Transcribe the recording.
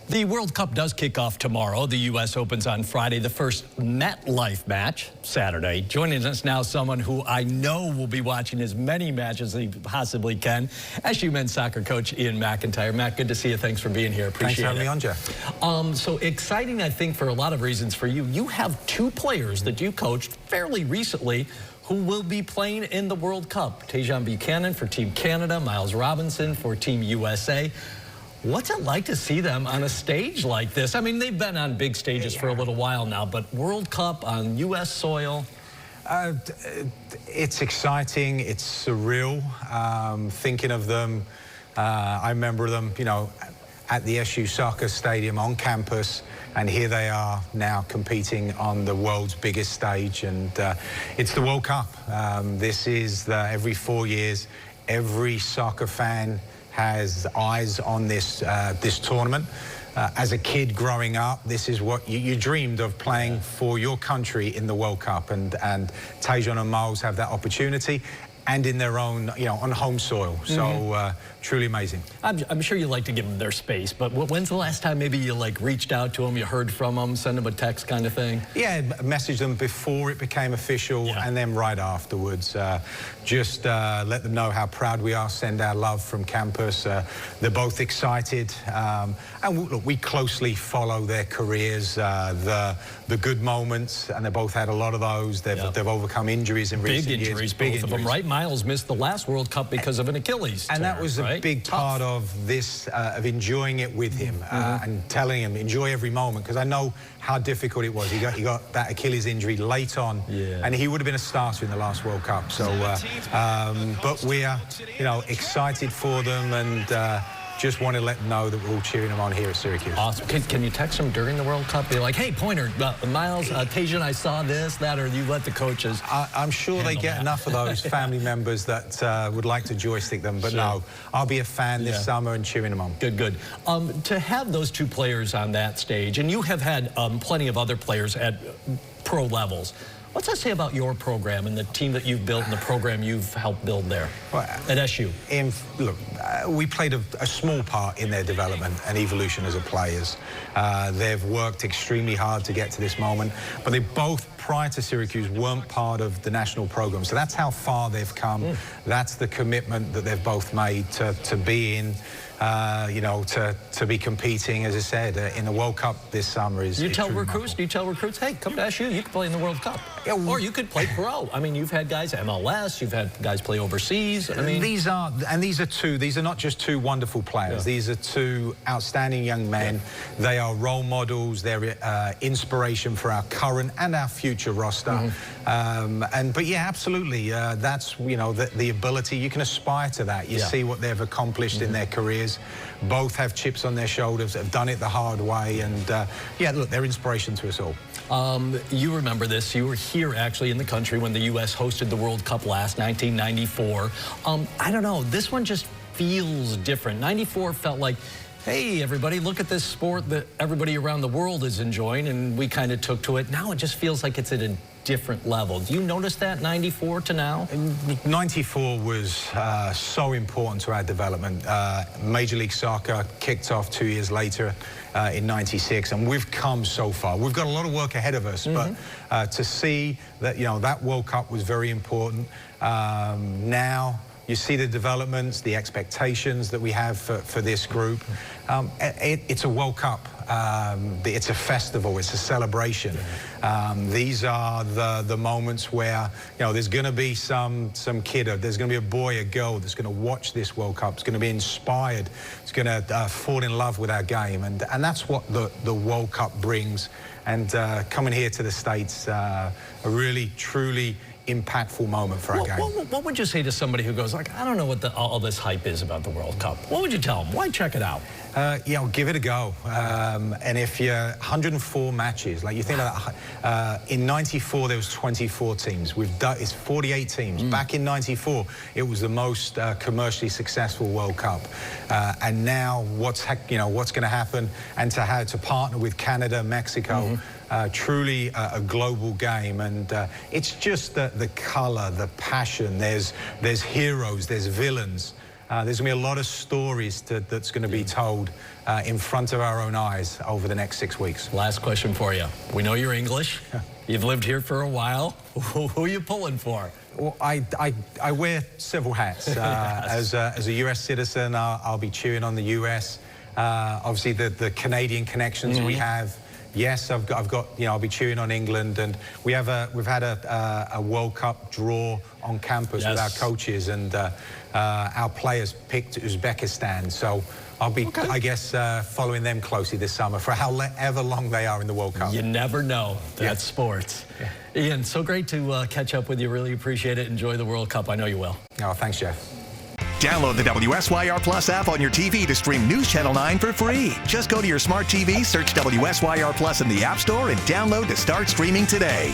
The World Cup does kick off tomorrow. The U.S. opens on Friday, the first MetLife match Saturday. Joining us now, someone who I know will be watching as many matches as he possibly can, SU men's soccer coach Ian McIntyre. Matt, good to see you. Thanks for being here. Appreciate it. Thanks for having me on, Jeff. So exciting, I think, for a lot of reasons for you. You have two players that you coached fairly recently who will be playing in the World Cup. Tajon Buchanan for Team Canada, Miles Robinson for Team USA. What's it like to see them on a stage like this? I mean, they've been on big stages for a little while now, but World Cup on U.S. soil? It's exciting. It's surreal. Thinking of them, I remember them, you know, at the SU Soccer Stadium on campus, and here they are now competing on the world's biggest stage, and it's the World Cup. This is every 4 years, every soccer fan has eyes on this this tournament. As a kid growing up, this is what you dreamed of, playing for your country in the World Cup, and Tajon and Miles have that opportunity, and in their own, you know, on home soil. So truly amazing. I'm sure you like to give them their space, but when's the last time maybe you like reached out to them, you heard from them, send them a text kind of thing? Yeah, messaged them before it became official, and then right afterwards. Just let them know how proud we are, send our love from campus. They're both excited. And look, we closely follow their careers, the good moments, and they both had a lot of those. They've overcome injuries in recent years. Big injuries, both of them, right? Miles missed the last World Cup because of an Achilles tear, and that was a big part of this, of enjoying it with him, and telling him, enjoy every moment, because I know how difficult it was. He got that Achilles injury late on, and he would have been a starter in the last World Cup. So, but we are, you know, excited for them, and just want to let them know that we're all cheering them on here at Syracuse. Awesome. Can you text them during the World Cup? Be like, hey, Pointer, Miles, Tajon, I saw this, that, or you let the coaches? I'm sure they get enough of those family members that would like to joystick them, but no, I'll be a fan this summer and cheering them on. Good, good. To have those two players on that stage, and you have had plenty of other players at pro levels, what's that say about your program and the team that you've built and the program you've helped build there at SU? Look, we played a small part in their development and evolution as a players. They've worked extremely hard to get to this moment, but they both, prior to Syracuse, weren't part of the national program. So that's how far they've come. That's the commitment that they've both made to be in, you know, to be competing, as I said, in the World Cup this summer. Do you tell recruits, hey, come to SU, you can play in the World Cup? Yeah, or you could play pro. I mean, you've had guys MLS, you've had guys play overseas. I mean, these are not just two wonderful players. These are two outstanding young men. They are role models. They're inspiration for our current and our future roster. But yeah, absolutely. That's, you know, the ability. You can aspire to that. You see what they've accomplished in their careers. Both have chips on their shoulders, have done it the hard way, and yeah, look, they're inspiration to us all. You remember this. You were here actually in the country when the U.S. hosted the World Cup last, 1994. I don't know, this one just feels different. 94 felt like, hey, everybody, look at this sport that everybody around the world is enjoying, and we kind of took to it. Now it just feels like it's at a different level. Do you notice that, 94 to now? 94 was so important to our development. Major League Soccer kicked off 2 years later in 96, and we've come so far. We've got a lot of work ahead of us, but to see that, you know, that World Cup was very important. Now you see the developments, the expectations that we have for this group. It's a World Cup. It's a festival. It's a celebration. These are the moments where, you know, there's going to be some kid, there's going to be a boy, a girl that's going to watch this World Cup. It's going to be inspired. It's going to fall in love with our game, and that's what the World Cup brings. And coming here to the States, a really, truly impactful moment for our game. What would you say to somebody who goes like, I don't know what all this hype is about the World Cup? What would you tell them? Why check it out? You know, give it a go. And if you're 104 matches, like you think about in 94 there was 24 teams. It's 48 teams. Back in 94, it was the most commercially successful World Cup. And now what's going to happen? And to partner with Canada, Mexico. Truly a global game, and it's just the color, the passion. There's heroes, there's villains. There's going to be a lot of stories that's going to be told in front of our own eyes over the next 6 weeks. Last question for you. We know you're English. You've lived here for a while. Who are you pulling for? Well, I wear several hats. Yes. As a U.S. citizen, I'll be cheering on the U.S. Obviously, the Canadian connections we have. Yes, I've got. I'll be cheering on England, and we've had a World Cup draw on campus with our coaches, and our players picked Uzbekistan. So I'll be, I guess, following them closely this summer for however long they are in the World Cup. You never know. That's sports. Yeah. Ian, so great to catch up with you. Really appreciate it. Enjoy the World Cup. I know you will. Oh, thanks, Jeff. Download the WSYR Plus app on your TV to stream News Channel 9 for free. Just go to your smart TV, search WSYR Plus in the App Store, and download to start streaming today.